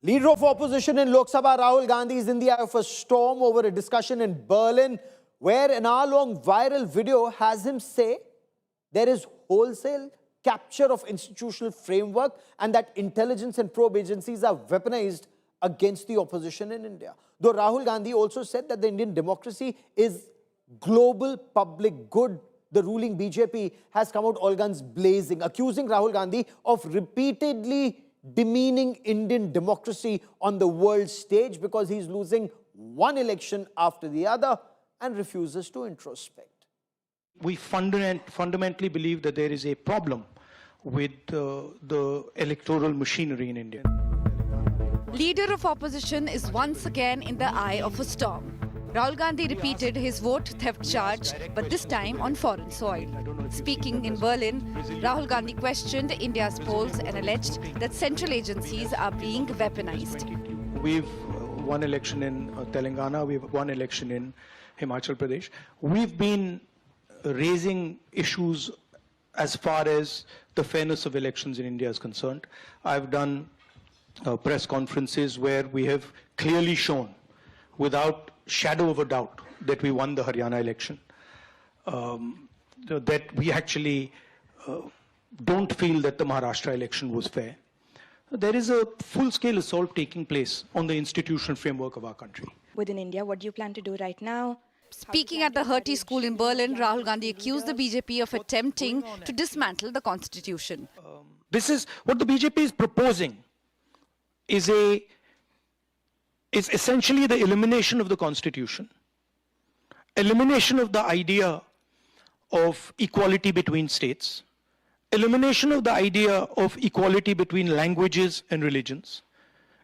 Leader of opposition in Lok Sabha, Rahul Gandhi, is in the eye of a storm over a discussion in Berlin where an hour-long viral video has him say there is wholesale capture of institutional framework and that intelligence and probe agencies are weaponized against the opposition in India. Though Rahul Gandhi also said that the Indian democracy is global public good, the ruling BJP has come out all guns blazing, accusing Rahul Gandhi of repeatedly demeaning Indian democracy on the world stage because he's losing one election after the other and refuses to introspect. We fundamentally believe that there is a problem with the electoral machinery in India. Leader of opposition is once again in the eye of a storm. Rahul Gandhi repeated his vote theft charge, but this time on foreign soil. Speaking in Berlin, Rahul Gandhi questioned India's polls and alleged that central agencies are being weaponized. We've won election in Telangana, we've won election in Himachal Pradesh. We've been raising issues as far as the fairness of elections in India is concerned. I've done press conferences where we have clearly shown, without shadow of a doubt, that we won the Haryana election. That we actually don't feel that the Maharashtra election was fair. There is a full-scale assault taking place on the institutional framework of our country. Within India, what do you plan to do right now? Speaking at the Hertie School in Berlin, Rahul Gandhi accused the BJP of attempting to dismantle the constitution. This is what the BJP is proposing is essentially the elimination of the constitution, elimination of the idea of equality between states, elimination of the idea of equality between languages and religions,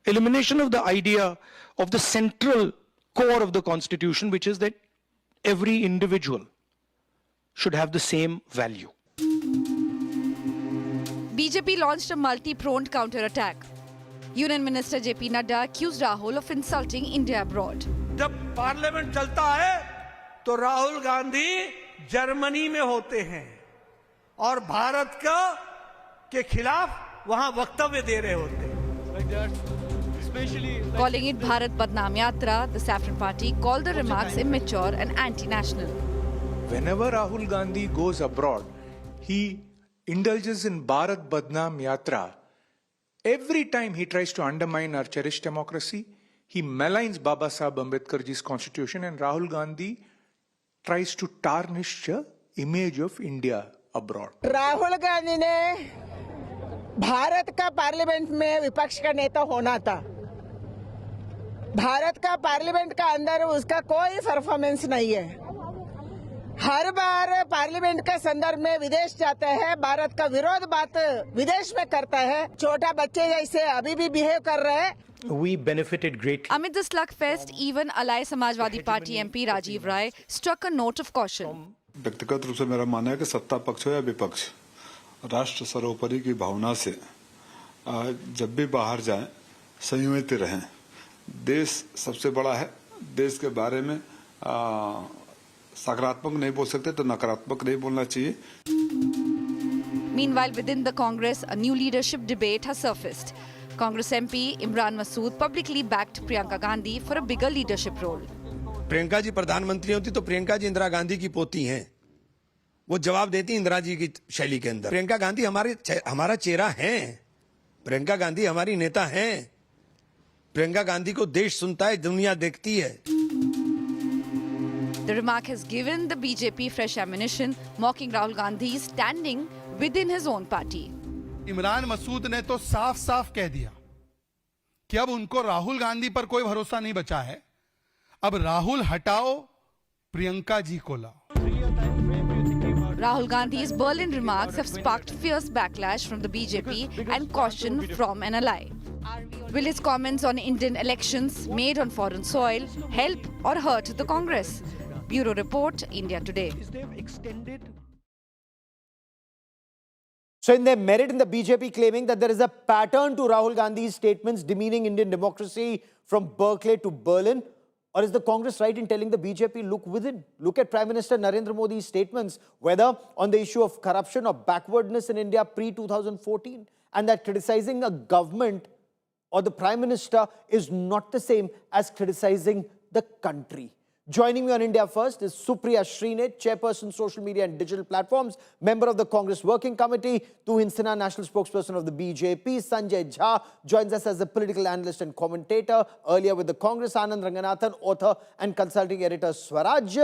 elimination of the idea of the central core of the constitution, which is that every individual should have the same value. BJP launched a multi-pronged counter-attack. Union Minister JP Nadda accused Rahul of insulting India abroad. जब parliament चलता है तो Rahul Gandhi Germany में होते हैं और भारत के खिलाफ वहां वक्तव्य दे रहे होते हैं. Calling it Bharat Badnaam Yatra, the Saffron Party called the remarks immature and anti-national. Whenever Rahul Gandhi goes abroad, he indulges in Bharat Badnaam Yatra. Every time he tries to undermine our cherished democracy, he maligns Baba Saheb Ambedkarji's constitution, and Rahul Gandhi tries to tarnish the image of India abroad. Rahul Gandhi ने भारत का parliament में विपक्ष का नेता होना था. भारत का parliament का अंदर उसका कोई परफॉर्मेंस नहीं है. हर बार पार्लियामेंट के संदर्भ में विदेश जाता है, भारत का विरोध बात विदेश में करता है. छोटा बच्चे जैसे अभी भी बिहेव कर रहे हैं. We benefited greatly. Amid the slugfest, even ally Samajwadi Party MP Rajiv Rai struck a note of caution. व्यक्तिगत रूप से मेरा मानना है कि सत्ता पक्ष हो या विपक्ष, राष्ट्र सर्वोपरि की भावना से जब भी बाहर जाएं संयमित रहें. देश सबसे बड़ा है. देश के बारे में सकारात्मक नहीं बोल सकते तो नकारात्मक नहीं बोलना चाहिए. Meanwhile, within the Congress, a new leadership debate has surfaced. Congress MP Imran Masood publicly backed Priyanka Gandhi for a bigger leadership role. Priyanka ji प्रधानमंत्री होती तो प्रियंका जी इंदिरा गांधी की पोती हैं. वो जवाब देती इंदिरा जी की शैली के अंदर. प्रियंका गांधी हमारा चेहरा हैं. प्रियंका गांधी हमारी नेता हैं. प्रियंका गांधी को देश सुनता है, दुनिया देखती है. The remark has given the BJP fresh ammunition, mocking Rahul Gandhi's standing within his own party. Imran Masood ने तो साफ साफ कह दिया कि अब उनको राहुल गांधी पर कोई भरोसा नहीं बचा है. अब राहुल हटाओ, प्रियंका जी को लाओ. Rahul Gandhi's Berlin remarks have sparked fierce backlash from the BJP and caution from an ally. Will his comments on Indian elections made on foreign soil help or hurt the Congress? Bureau Report, India Today. So in their merit in the BJP claiming that there is a pattern to Rahul Gandhi's statements demeaning Indian democracy from Berkeley to Berlin, or is the Congress right in telling the BJP, look within? Look at Prime Minister Narendra Modi's statements, whether on the issue of corruption or backwardness in India pre-2014, and that criticizing a government or the Prime Minister is not the same as criticizing the country. Joining me on India First is Supriya Shrinate, Chairperson, Social Media and Digital Platforms, member of the Congress Working Committee, Tuhin Sinha, National Spokesperson of the BJP. Sanjay Jha joins us as a political analyst and commentator, earlier with the Congress. Anand Ranganathan, author and consulting editor, Swaraj.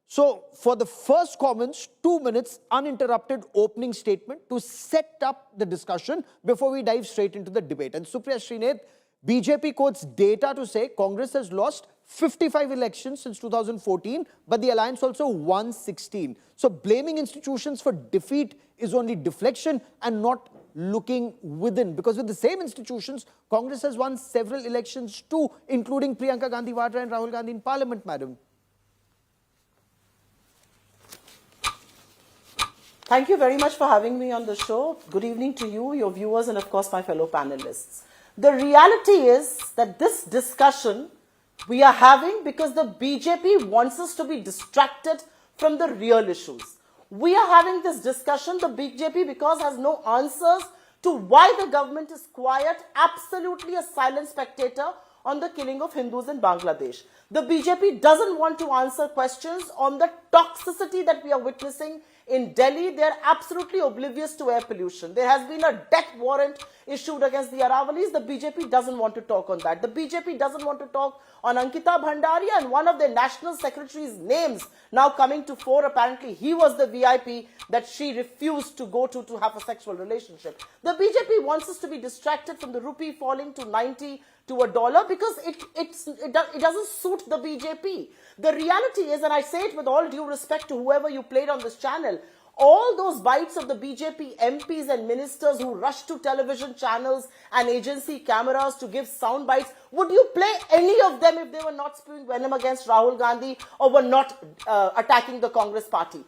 So, for the first comments, 2 minutes, uninterrupted opening statement to set up the discussion before we dive straight into the debate. And Supriya Shrinate, BJP quotes data to say Congress has lost 55 elections since 2014, but the alliance also won 16. So blaming institutions for defeat is only deflection and not looking within. Because with the same institutions, Congress has won several elections too, including Priyanka Gandhi Vadra and Rahul Gandhi in Parliament, madam. Thank you very much for having me on the show. Good evening to you, your viewers, and of course my fellow panelists. The reality is that this discussion we are having because the BJP wants us to be distracted from the real issues. We are having this discussion, the BJP, because has no answers to why the government is quiet, absolutely a silent spectator on the killing of Hindus in Bangladesh. The BJP doesn't want to answer questions on the toxicity that we are witnessing in Delhi. They are absolutely oblivious to air pollution. There has been a death warrant issued against the Aravalis. The BJP doesn't want to talk on that. The BJP doesn't want to talk on Ankita Bhandaria and one of their national secretaries' names now coming to fore. Apparently, he was the VIP that she refused to go to have a sexual relationship. The BJP wants us to be distracted from the rupee falling to 90 to $1 because it doesn't suit the BJP. The reality is, and I say it with all due respect to whoever you played on this channel, all those bites of the BJP MPs and ministers who rush to television channels and agency cameras to give sound bites, would you play any of them if they were not spewing venom against Rahul Gandhi or were not attacking the Congress party?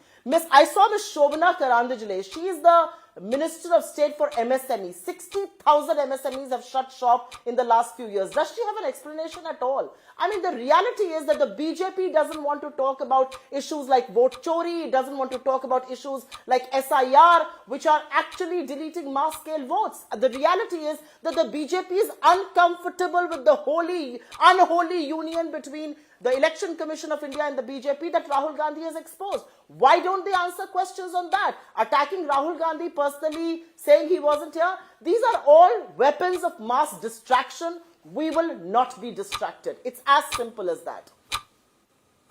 I saw Ms. Shobhana Karandajale. She is the Minister of State for MSMEs. 60,000 MSMEs have shut shop in the last few years. Does she have an explanation at all? I mean, the reality is that the BJP doesn't want to talk about issues like vote chori. It doesn't want to talk about issues like SIR, which are actually deleting mass-scale votes. The reality is that the BJP is uncomfortable with the unholy union between the Election Commission of India and the BJP that Rahul Gandhi has exposed. Why don't they answer questions on that? Attacking Rahul Gandhi personally, saying he wasn't here. These are all weapons of mass distraction. We will not be distracted. It's as simple as that.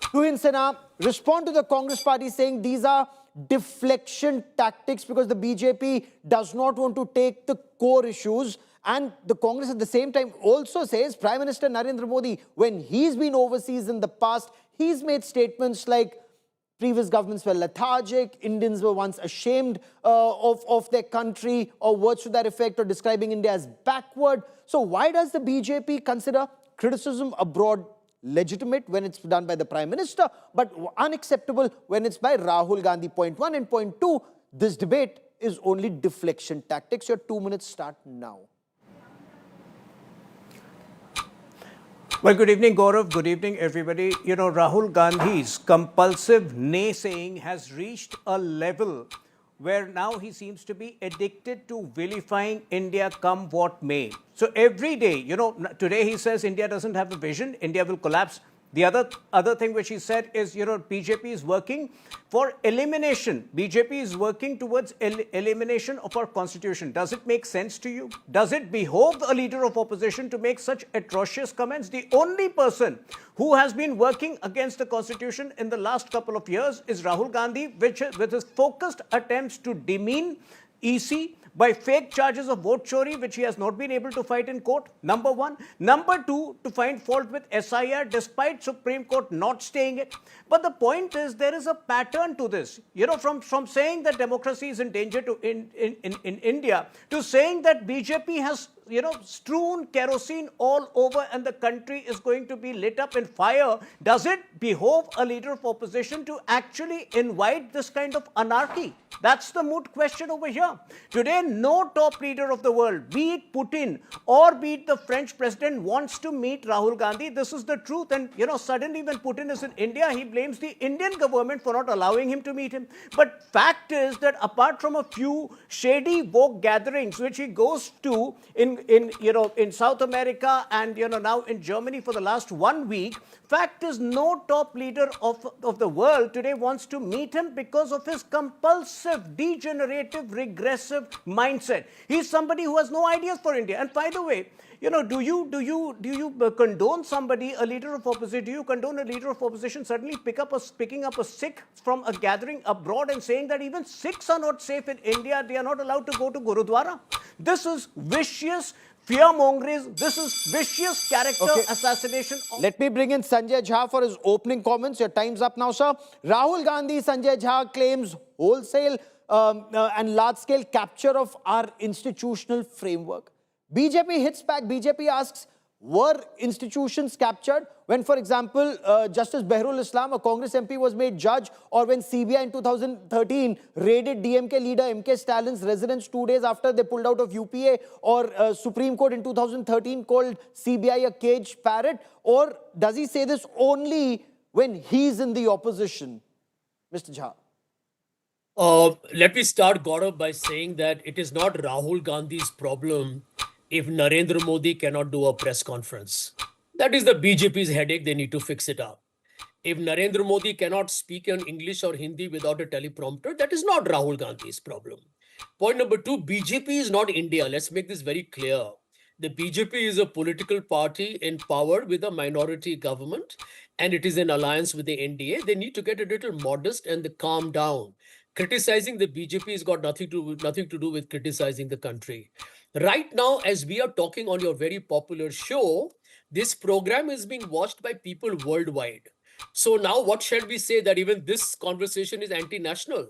Tuhin Sinha, respond to the Congress party saying these are deflection tactics because the BJP does not want to take the core issues. And the Congress at the same time also says Prime Minister Narendra Modi, when he's been overseas in the past, he's made statements like previous governments were lethargic, Indians were once ashamed of their country, or words to that effect, or describing India as backward. So why does the BJP consider criticism abroad legitimate when it's done by the Prime Minister, but unacceptable when it's by Rahul Gandhi? Point one. And point two, this debate is only deflection tactics. Your 2 minutes start now. Well, good evening, Gaurav. Good evening, everybody. You know, Rahul Gandhi's compulsive naysaying has reached a level where now he seems to be addicted to vilifying India come what may. So every day, you know, today he says India doesn't have a vision, India will collapse. The other thing which he said is, you know, BJP is working for elimination. BJP is working towards elimination of our constitution. Does it make sense to you? Does it behove a leader of opposition to make such atrocious comments? The only person who has been working against the constitution in the last couple of years is Rahul Gandhi, with his focused attempts to demean EC by fake charges of vote chori, which he has not been able to fight in court, number one. Number two, to find fault with SIR, despite Supreme Court not staying it. But the point is, there is a pattern to this. You know, from saying that democracy is in danger in India, to saying that BJP has, you know, strewn kerosene all over and the country is going to be lit up in fire. Does it behove a leader of opposition to actually invite this kind of anarchy? That's the moot question over here. Today, no top leader of the world, be it Putin or be it the French president, wants to meet Rahul Gandhi. This is the truth. And, you know, suddenly when Putin is in India, he blames the Indian government for not allowing him to meet him. But fact is that apart from a few shady woke gatherings which he goes to in in South America and now in Germany for the last 1 week. Fact is, no top leader of the world today wants to meet him because of his compulsive, degenerative, regressive mindset. He's somebody who has no ideas for India. And by the way, do you condone somebody, a leader of opposition? Do you condone a leader of opposition suddenly picking up a Sikh from a gathering abroad and saying that even Sikhs are not safe in India? They are not allowed to go to Gurudwara. This is vicious fear-mongering. This is vicious character assassination. Let me bring in Sanjay Jha for his opening comments. Your time's up now, sir. Rahul Gandhi, Sanjay Jha claims wholesale and large-scale capture of our institutional framework. BJP hits back. BJP asks, were institutions captured when, for example, Justice Behrul Islam, a Congress MP, was made judge, or when CBI in 2013 raided DMK leader MK Stalin's residence 2 days after they pulled out of UPA, or Supreme Court in 2013 called CBI a caged parrot? Or does he say this only when he's in the opposition? Mr. Jha. Let me start, Gaurav, by saying that it is not Rahul Gandhi's problem if Narendra Modi cannot do a press conference. That is the BJP's headache. They need to fix it up. If Narendra Modi cannot speak in English or Hindi without a teleprompter, that is not Rahul Gandhi's problem. Point number two, BJP is not India. Let's make this very clear. The BJP is a political party in power with a minority government, and it is in alliance with the NDA. They need to get a little modest and calm down. Criticizing the BJP has got nothing to do with criticizing the country. Right now, as we are talking on your very popular show, this program is being watched by people worldwide. So now what shall we say, that even this conversation is anti-national?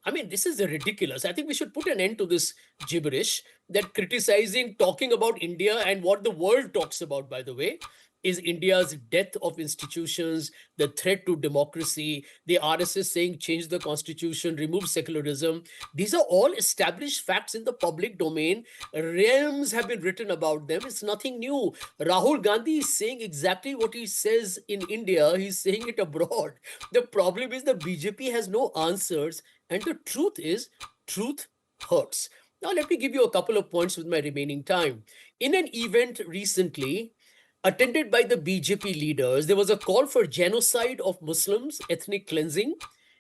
I mean, this is ridiculous. I think we should put an end to this gibberish that criticizing, talking about India, and what the world talks about, by the way, is India's death of institutions, the threat to democracy, the RSS saying change the constitution, remove secularism. These are all established facts in the public domain. Realms have been written about them. It's nothing new. Rahul Gandhi is saying exactly what he says in India. He's saying it abroad. The problem is the BJP has no answers. And the truth is, truth hurts. Now, let me give you a couple of points with my remaining time. In an event recently, attended by the BJP leaders, there was a call for genocide of Muslims, ethnic cleansing,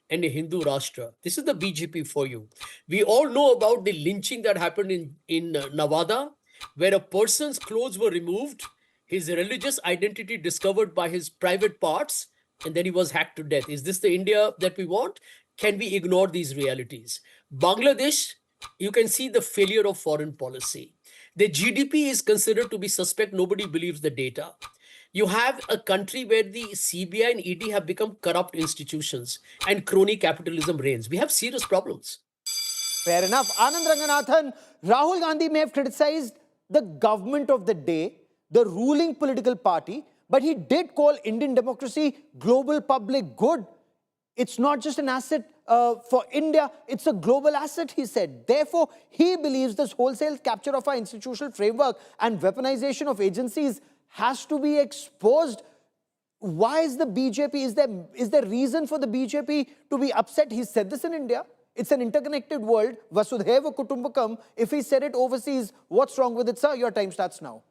and a Hindu Rashtra. This is the BJP for you. We all know about the lynching that happened in Nevada, where a person's clothes were removed, his religious identity discovered by his private parts, and then he was hacked to death. Is this the India that we want? Can we ignore these realities? Bangladesh, you can see the failure of foreign policy. The GDP is considered to be suspect. Nobody believes the data. You have a country where the CBI and ED have become corrupt institutions and crony capitalism reigns. We have serious problems. Fair enough. Anand Ranganathan, Rahul Gandhi may have criticized the government of the day, the ruling political party, but he did call Indian democracy global public good. It's not just an asset for India, it's a global asset, he said. Therefore, he believes this wholesale capture of our institutional framework and weaponization of agencies has to be exposed. Why is the BJP, is there reason for the BJP to be upset? He said this in India. It's an interconnected world. Vasudhaiva Kutumbakam. If he said it overseas, what's wrong with it, sir? Your time starts now.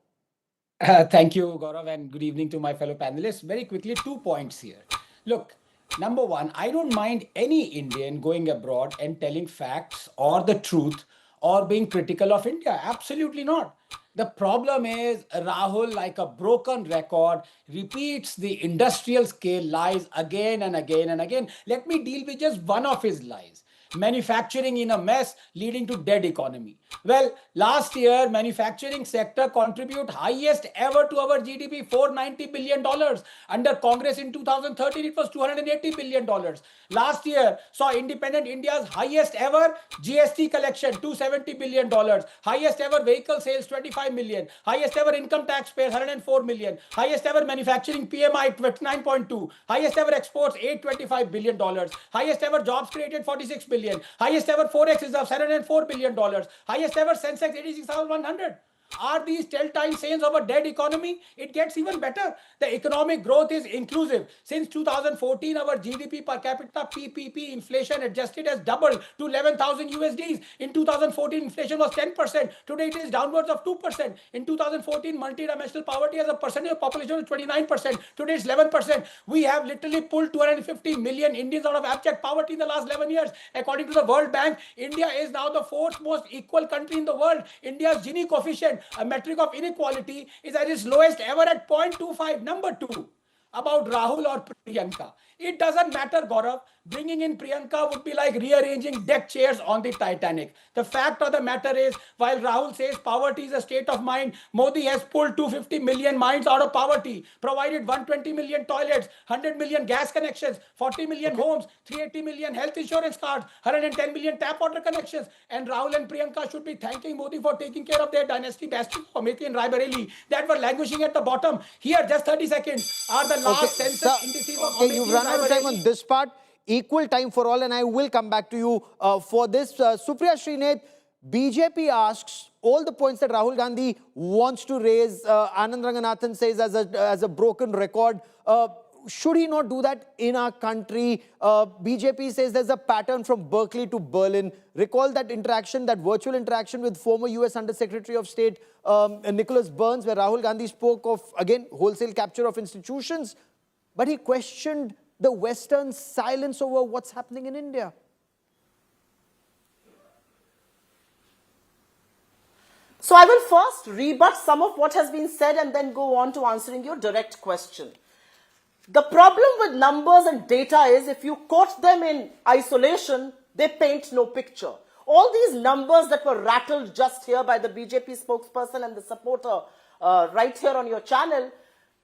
Thank you, Gaurav, and good evening to my fellow panelists. Very quickly, 2 points here. Look, number one, I don't mind any Indian going abroad and telling facts or the truth or being critical of India. Absolutely not. The problem is Rahul, like a broken record, repeats the industrial scale lies again and again and again. Let me deal with just one of his lies. Manufacturing in a mess leading to dead economy. Well, last year, manufacturing sector contribute highest ever to our GDP, $490 billion. Under Congress in 2013, it was $280 billion. Last year saw independent India's highest ever GST collection, $270 billion. Highest ever vehicle sales, 25 million. Highest ever income tax payers, 104 million. Highest ever manufacturing PMI, 9.2. Highest ever exports, $825 billion. Highest ever jobs created, 46 billion. Highest ever forex reserves, $704 billion. Highest ever Sensex, 86,100. Are these telltale signs of a dead economy? It gets even better. The economic growth is inclusive. Since 2014, our GDP per capita PPP inflation adjusted has doubled to 11,000 USDs. In 2014, inflation was 10%. Today, it is downwards of 2%. In 2014, multidimensional poverty as a percentage of population was 29%. Today, it's 11%. We have literally pulled 250 million Indians out of abject poverty in the last 11 years. According to the World Bank, India is now the fourth most equal country in the world. India's Gini coefficient, a metric of inequality, is at its lowest ever at 0.25. Number two, about Rahul or Priyanka. It doesn't matter, Gaurav. Bringing in Priyanka would be like rearranging deck chairs on the Titanic. The fact of the matter is, while Rahul says poverty is a state of mind, Modi has pulled 250 million minds out of poverty, provided 120 million toilets, 100 million gas connections, 40 million homes, 380 million health insurance cards, 110 million tap water connections. And Rahul and Priyanka should be thanking Modi for taking care of their dynasty bastions, Amethi and Raebareli, that were languishing at the bottom. Here, just 30 seconds, are the last census indices of Amethi you've and run out of time Raebareli. on this part. Equal time for all, and I will come back to you for this. Supriya Shrinate, BJP asks all the points that Rahul Gandhi wants to raise. Anand Ranganathan says as a broken record. Should he not do that in our country? BJP says there's a pattern from Berkeley to Berlin. Recall that interaction, that virtual interaction with former US Under Secretary of State Nicholas Burns, where Rahul Gandhi spoke of, again, wholesale capture of institutions. But he questioned the Western silence over what's happening in India. So I will first rebut some of what has been said and then go on to answering your direct question. The problem with numbers and data is if you quote them in isolation, they paint no picture. All these numbers that were rattled just here by the BJP spokesperson and the supporter right here on your channel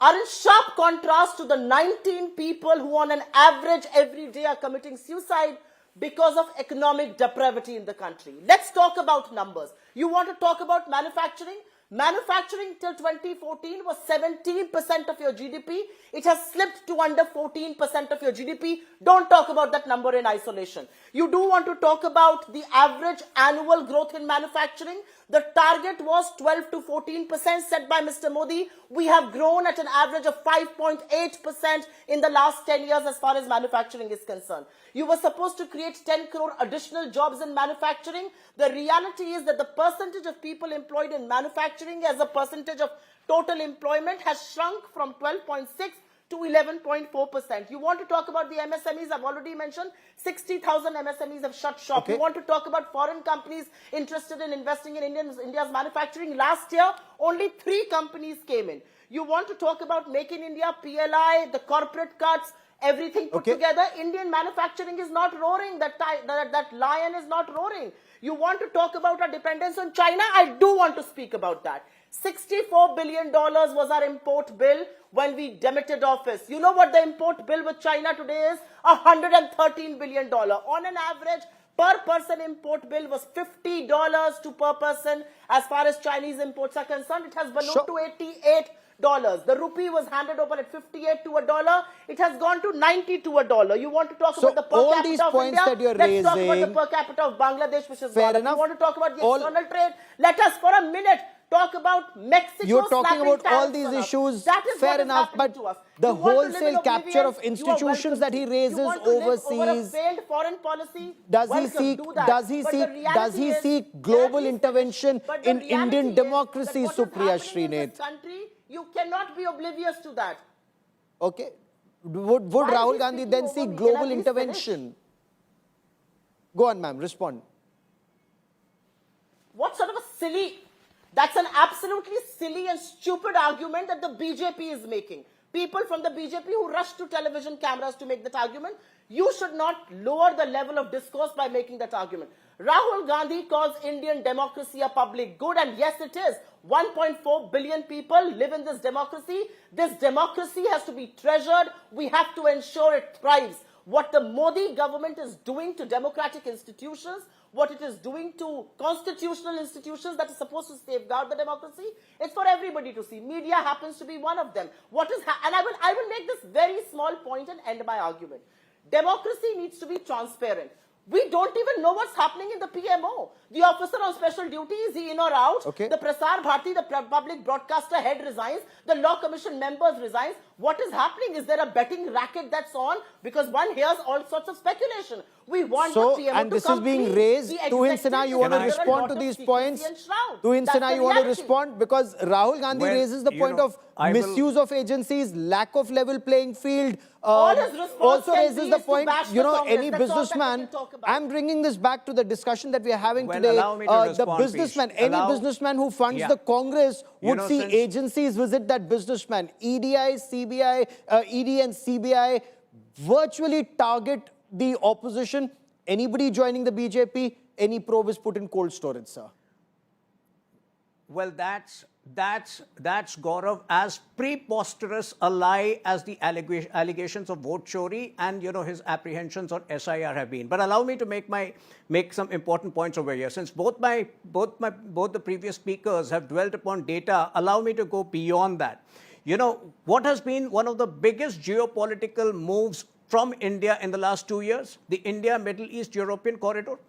are in sharp contrast to the 19 people who on an average every day are committing suicide because of economic depravity in the country. Let's talk about numbers. You want to talk about manufacturing? Manufacturing till 2014 was 17% of your GDP. It has slipped to under 14% of your GDP. Don't talk about that number in isolation. You do want to talk about the average annual growth in manufacturing. The target was 12 to 14% set by Mr. Modi. We have grown at an average of 5.8% in the last 10 years as far as manufacturing is concerned. You were supposed to create 10 crore additional jobs in manufacturing. The reality is that the percentage of people employed in manufacturing as a percentage of total employment has shrunk from 12.6 to 11.4%. You want to talk about the MSMEs? I've already mentioned 60,000 MSMEs have shut shop. You want to talk about foreign companies interested in investing in India's manufacturing? Last year, only 3 companies came in. You want to talk about Make in India, PLI, the corporate cuts, everything put together. Indian manufacturing is not roaring. That lion is not roaring. You want to talk about our dependence on China? I do want to speak about that. $64 billion was our import bill when we demitted office. You know what the import bill with China today is? $113 billion. On an average, per person import bill was $50 to per person. As far as Chinese imports are concerned, it has ballooned to $88. The rupee was handed over at 58 to a dollar. It has gone to 90 to a dollar. You want to talk about the per capita of India? Let's talk about the per capita of Bangladesh, which is gone. You want to talk about the external trade? Let us for a minute talk about Mexico. You're talking about all these issues, fair enough, but the wholesale capture of institutions that he raises overseas, foreign policy, does he seek global intervention in Indian democracy, Supriya Shrinate? You cannot be oblivious to that. Okay. Would Rahul Gandhi then seek global intervention? Go on, ma'am, respond. What sort of a silly... That's an absolutely silly and stupid argument that the BJP is making. People from the BJP who rush to television cameras to make that argument, you should not lower the level of discourse by making that argument. Rahul Gandhi calls Indian democracy a public good, and yes, it is. 1.4 billion people live in this democracy. This democracy has to be treasured. We have to ensure it thrives. What the Modi government is doing to democratic institutions, what it is doing to constitutional institutions that is supposed to safeguard the democracy, it's for everybody to see. Media happens to be one of them. And I will make this very small point and end my argument. Democracy needs to be transparent. We don't even know what's happening in the PMO. The officer on special duty, is he in or out? Okay. The Prasar Bharati, the public broadcaster head resigns. The law commission members resigns. What is happening? Is there a betting racket that's on? Because one hears all sorts of speculation. We want So, the PMO and to this is come being clean. raised. The Tuhin executive Sinha, you is want to under a respond lot to of these secrecy points? and shroud. Tuhin That's Sinha, the you want to reality. respond? Because Rahul Gandhi Well, raises the you point know, of I will- misuse of agencies, lack of level playing field. All his response Also can raises be the is to point, bash you the know, Congress. any That's all that they businessman. can talk about. I'm bringing this back to the discussion that we are having Well, today. allow me to The respond, businessman, Piyush. any Allow- businessman who funds Yeah. the Congress You would know, see since- agencies visit that businessman. EDI, CBI, ED and CBI virtually target the opposition. Anybody joining the BJP, any probe is put in cold storage, sir. Well, that's Gaurav, as preposterous a lie as the allegations of vote chori and his apprehensions on SIR have been. But allow me to make some important points over here. Since both the previous speakers have dwelt upon data, allow me to go beyond that. What has been one of the biggest geopolitical moves from India in the last 2 years? The India, Middle East, European corridor.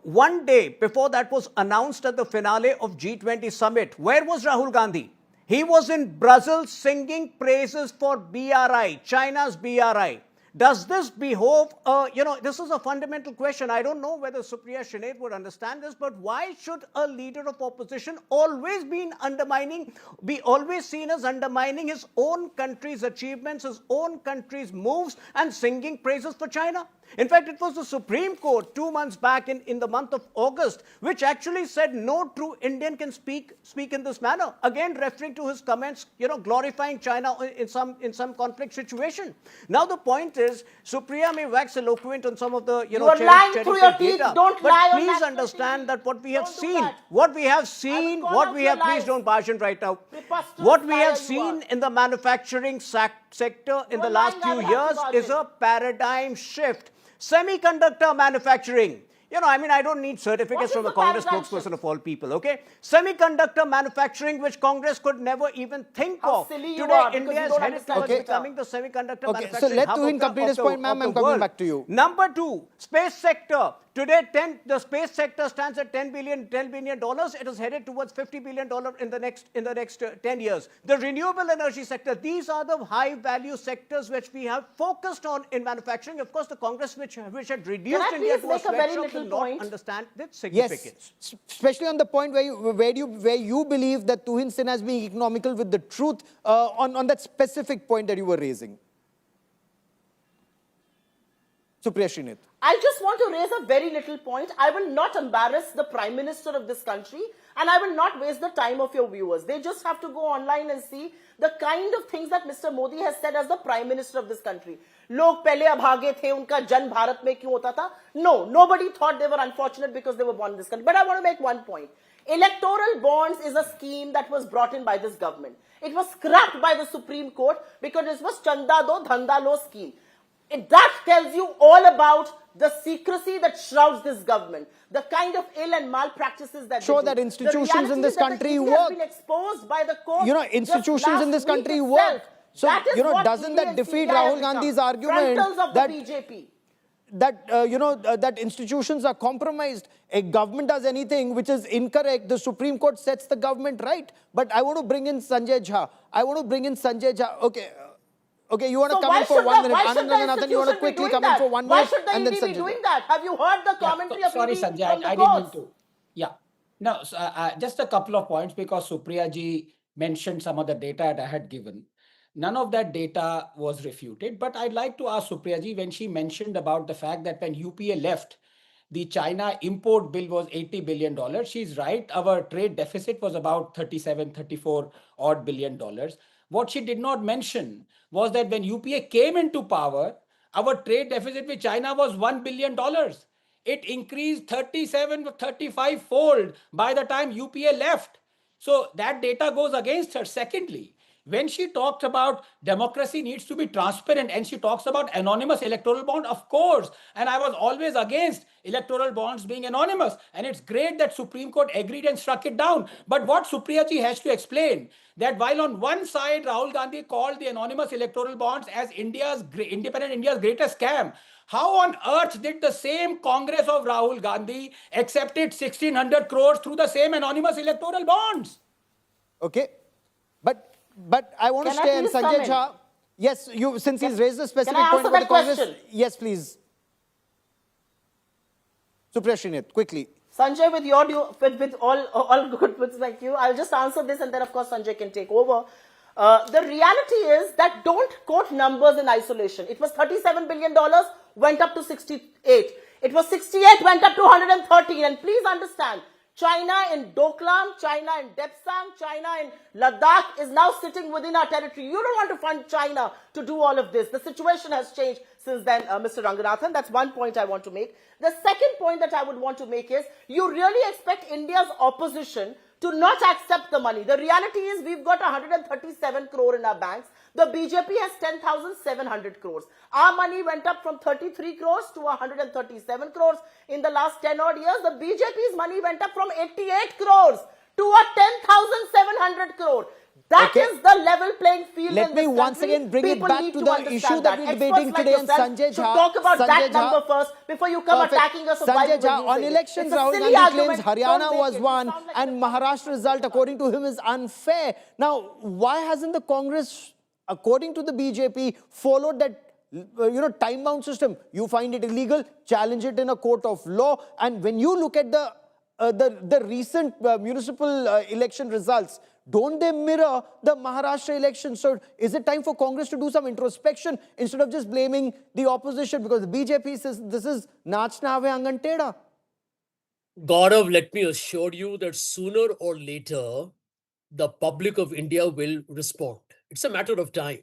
One day before that was announced at the finale of G20 summit, where was Rahul Gandhi? He was in Brussels singing praises for BRI, China's BRI. Does this behove, this is a fundamental question. I don't know whether Supriya Shrinate would understand this, but why should a leader of opposition always be always seen as undermining his own country's achievements, his own country's moves, and singing praises for China? In fact, it was the Supreme Court 2 months back in the month of August, which actually said no true Indian can speak in this manner. Again, referring to his comments, glorifying China in some conflict situation. Now, the point is, Supriya may wax eloquent on some of the, You are lying through your teeth. data, Don't but lie on please national understand TV. that what we have Don't do seen, that. what we have seen, call what out we your have, please lies. don't barge in right now. Preposterous What we liar have you seen are. in the manufacturing sector in You the are last lying, I few will have years to barge is in. a paradigm shift. Semiconductor manufacturing. I don't need certificates What is from the the Congress paradigm spokesperson shift? of all people, okay? Semiconductor manufacturing, which Congress could never even think How of. silly you Today, are, because India you is don't headed understand towards data. becoming the semiconductor Okay, so manufacturing let hub Tuhin of the- complete his of the- point, ma'am. of the I'm coming world. back to you. Number 2, space sector. Today, the space sector stands at $10 billion. It is headed towards $50 billion in the next 10 years. The renewable energy sector, these are the high-value sectors which we have focused on in manufacturing. Of course, the Congress, which had reduced Can I India please to a make a very sweatshop, little will not point? understand its Yes, significance. especially on the point where you believe that Tuhin Sinha is being economical with the truth on that specific point that you were raising. Supriya Shrinate. I just want to raise a very little point. I will not embarrass the Prime Minister of this country, and I will not waste the time of your viewers. They just have to go online and see the kind of things that Mr. Modi has said as the Prime Minister of this country. लोग पहले अभागे थे, उनका जन्म भारत में क्यों होता था? No, nobody thought they were unfortunate because they were born in this country. But I want to make one point. Electoral bonds is a scheme that was brought in by this government. It was scrapped by the Supreme Court because it was Chanda Do Dhanda Lo scheme. And that tells you all about the secrecy that shrouds this government, the kind of ill and malpractices that Show they do. that institutions The in reality this is that country the work. has been exposed by the court. Institutions in this country itself. work. So, That is what doesn't that ED and defeat CBI have Rahul become. Gandhi's argument Frontals of that the BJP. that institutions are compromised? A government does anything which is incorrect, the Supreme Court sets the government right. But I want to bring in Sanjay Jha. Okay, you want to come in for 1 minute. Anand Ranganathan, you want to quickly come in for 1 minute. Why should the ED be doing that? Have you heard the commentary of Sorry, ED Sanjay, from the I didn't mean courts? to. Yeah. No, just a couple of points because Supriya ji mentioned some of the data that I had given. None of that data was refuted, but I'd like to ask Supriya ji when she mentioned about the fact that when UPA left, the China import bill was $80 billion. She's right. Our trade deficit was about 34 odd billion dollars. What she did not mention was that when UPA came into power, our trade deficit with China was $1 billion. It increased 35 fold by the time UPA left. So that data goes against her. Secondly, When she talks about democracy needs to be transparent and she talks about anonymous electoral bond, of course. And I was always against electoral bonds being anonymous. And it's great that Supreme Court agreed and struck it down. But what Supriya ji has to explain, that while on one side Rahul Gandhi called the anonymous electoral bonds as independent India's greatest scam, how on earth did the same Congress of Rahul Gandhi accepted 1,600 crores through the same anonymous electoral bonds? Okay, but I want to stay on Sanjay Jha. Yes, you, since he's raised a specific point about the Congress. Yes, please. Supriya Shrinate, quickly. Sanjay, with all good words like you, I'll just answer this and then of course Sanjay can take over. The reality is that don't quote numbers in isolation. It was $37 billion, went up to 68. It was 68, went up to 113. And please understand, China in Doklam, China in Depsang, China in Ladakh is now sitting within our territory. You don't want to fund China to do all of this. The situation has changed since then, Mr. Ranganathan. That's one point I want to make. The second point that I would want to make is, you really expect India's opposition to not accept the money. The reality is we've got 137 crore in our banks. The BJP has 10,700 crores. Our money went up from 33 crores to 137 crores in the last 10 odd years. The BJP's money went up from 88 crores to a 10,700 crore. That is the level playing field. Let me once again bring it back to the issue that we're debating today, and Sanjay Jha. Talk about that number first before you come attacking us. Sanjay Jha, on elections, Rahul Gandhi claims Haryana was won and Maharashtra result, according to him, is unfair. Now, why hasn't the Congress, according to the BJP, followed that time-bound system? You find it illegal, challenge it in a court of law. And when you look at the recent municipal election results, don't they mirror the Maharashtra election? So is it time for Congress to do some introspection instead of just blaming the opposition? Because the BJP says this is Nachna Ave Angan Teda. Gaurav, let me assure you that sooner or later, the public of India will respond. It's a matter of time.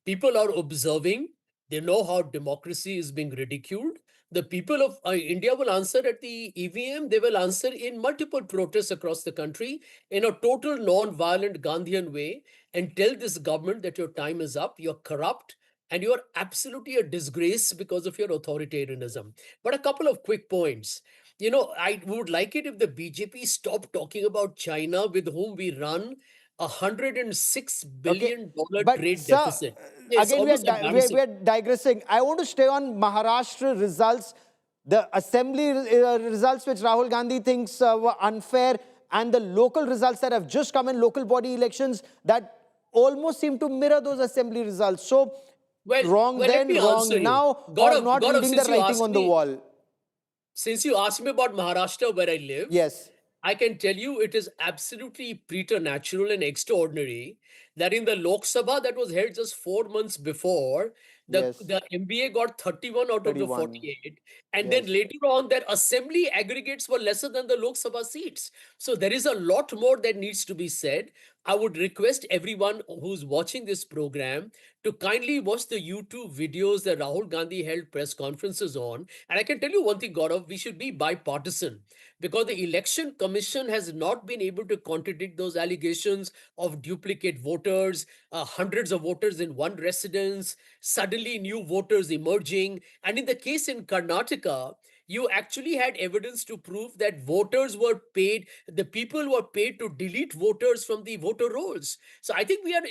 People are observing. They know how democracy is being ridiculed. The people of India will answer at the EVM. They will answer in multiple protests across the country in a total non-violent Gandhian way and tell this government that your time is up, you're corrupt, and you're absolutely a disgrace because of your authoritarianism. But a couple of quick points. I would like it if the BJP stopped talking about China, with whom we run $106 billion trade deficit. Again, we're digressing. I want to stay on Maharashtra results, the assembly results which Rahul Gandhi thinks were unfair, and the local results that have just come in, local body elections, that almost seem to mirror those assembly results. So, wrong then, wrong now, or not reading the writing on the wall. Since you asked me about Maharashtra, where I live, yes, I can tell you it is absolutely preternatural and extraordinary that in the Lok Sabha that was held just 4 months before, the MBA got 31 out of the 48. And then later on, their assembly aggregates were lesser than the Lok Sabha seats. So there is a lot more that needs to be said. I would request everyone who's watching this program to kindly watch the YouTube videos that Rahul Gandhi held press conferences on. And I can tell you one thing, Gaurav, we should be bipartisan, because the Election Commission has not been able to contradict those allegations of duplicate voters, hundreds of voters in one residence, suddenly new voters emerging. And in the case in Karnataka, you actually had evidence to prove that voters were paid, the people were paid to delete voters from the voter rolls. So I think we are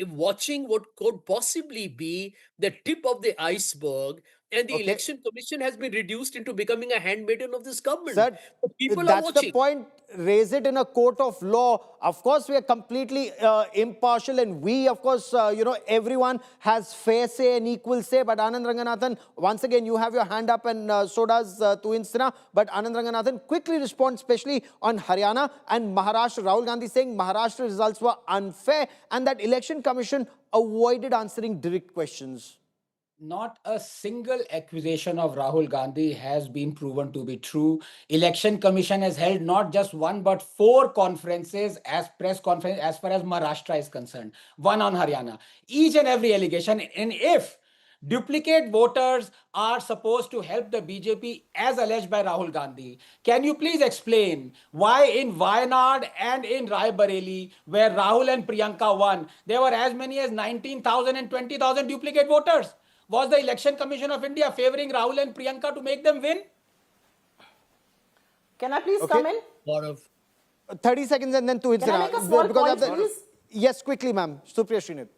watching what could possibly be the tip of the iceberg, and the Election Commission has been reduced into becoming a handmaiden of this government. Sir, people that's are watching. The point. Raise it in a court of law. Of course, we are completely impartial, and we, of course, everyone has fair say and equal say. But Anand Ranganathan, once again, you have your hand up, and so does Tuin Sinha. But Anand Ranganathan, quickly respond, especially on Haryana and Maharashtra. Rahul Gandhi saying Maharashtra results were unfair and that Election Commission avoided answering direct questions. Not a single accusation of Rahul Gandhi has been proven to be true. Election Commission has held not just one but 4 conferences as press conference as far as Maharashtra is concerned. One on Haryana. Each and every allegation, and if Duplicate voters are supposed to help the BJP as alleged by Rahul Gandhi. Can you please explain why in Wayanad and in Raebareli, where Rahul and Priyanka won, there were as many as 19,000 and 20,000 duplicate voters? Was the Election Commission of India favoring Rahul and Priyanka to make them win? Can I please come in? Gaurav. 30 seconds and then to Can I make a small point, please? Yes, quickly, ma'am. Supriya Shrinate.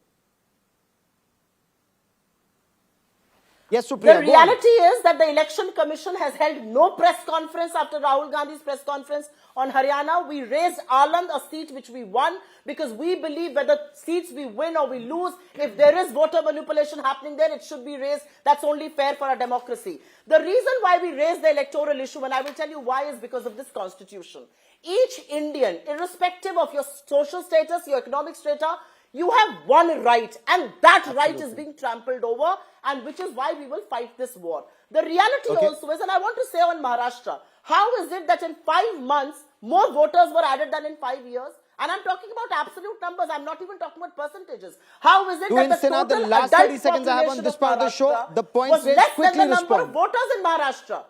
Yes, Supriya. The reality is that the Election Commission has held no press conference after Rahul Gandhi's press conference on Haryana. We raised Anand, a seat which we won, because we believe whether seats we win or we lose, if there is voter manipulation happening there, it should be raised. That's only fair for our democracy. The reason why we raised the electoral issue, and I will tell you why, is because of this constitution. Each Indian, irrespective of your social status, your economic strata, you have one right, and that right is being trampled over, and which is why we will fight this war. The reality also is, and I want to say on Maharashtra, how is it that in 5 months, more voters were added than in 5 years? And I'm talking about absolute numbers. I'm not even talking about percentages. How is it that the total the last adult 30 seconds I have on this part of the show, the points was less than quickly the number respond. of voters in Maharashtra?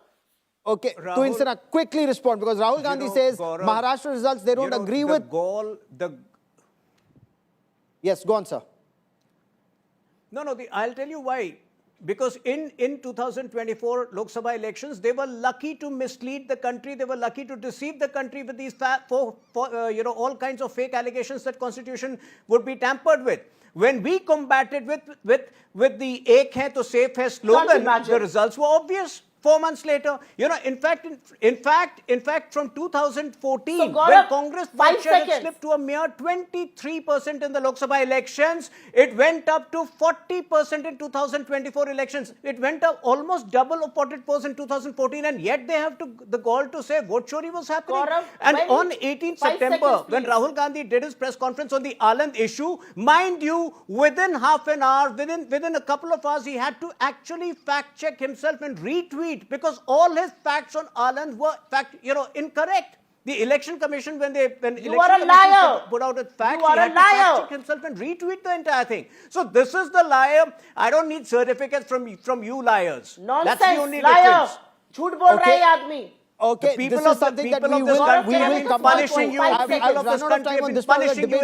Okay, Rahul, to Insana, quickly respond, because Rahul Gandhi says Gaurav, Maharashtra results they don't agree with. Yes, go on, sir. No, I'll tell you why. Because in 2024 Lok Sabha elections, they were lucky to mislead the country. They were lucky to deceive the country with these all kinds of fake allegations that constitution would be tampered with. When we combated with the "Ek hai to safe hai" slogan, the results were obvious. 4 months later, in fact, from 2014, so Gaurav, when Congress had slipped to a mere 23% in the Lok Sabha elections, it went up to 40% in 2024 elections. It went up almost double of what it was in 2014, and yet they have the gall to say what chori was happening. Gaurav, and on 18th September, when Rahul Gandhi did his press conference on the Anand issue, mind you, within half an hour, within a couple of hours, he had to actually fact check himself and retweet, because all his facts on Anand were incorrect. The Election Commission, when Election Commission put out its facts, he had to fact check himself and retweet the entire thing. So this is the liar. I don't need certificates from you liars. Nonsense, that's the only liar. difference. Jhoot bol raha hai aadmi. Okay, the people this is of something that we will this country have come been back to. punishing you. I've People of run this out of country time have on been this part of the punishing you. debate.